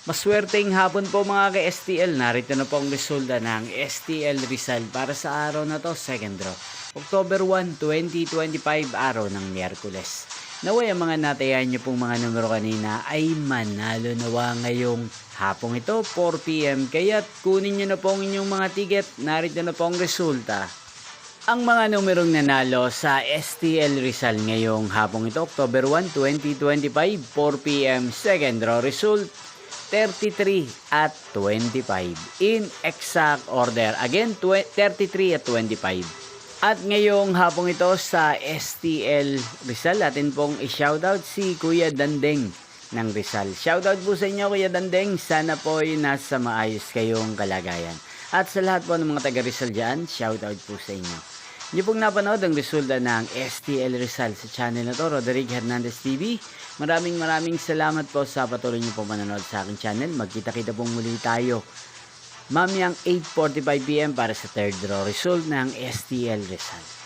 Maswerteng hapon po mga ka-STL. Narito na po ang resulta ng STL Rizal para sa araw na to, second draw. October 1, 2025, araw ng Miyerkules. Naway ang mga natayan nyo pong mga numero kanina ay manalo nawa ngayong hapong ito, 4 PM. Kaya't kunin nyo na po ang inyong mga ticket. Narito na po ang resulta. Ang mga numerong nanalo sa STL Rizal ngayong hapong ito, October 1, 2025, 4 PM, second draw result, 33 at 25 in exact order. Again, 33 at 25. At ngayong hapong ito sa STL Rizal, atin pong i-shoutout si Kuya Dandeng ng Rizal. Shoutout po sa inyo, Kuya Dandeng. Sana po ay nasa maayos kayong kalagayan. At sa lahat po ng mga taga Rizal dyan, shoutout po sa inyo. Hindi pong napanood ang resulta ng STL Rizal sa channel na to, Roderick Hernandez TV. Maraming salamat po sa patuloy niyo po manonood sa aking channel. Magkita-kita pong muli tayo mamayang 8:45 PM para sa third draw result ng STL Rizal.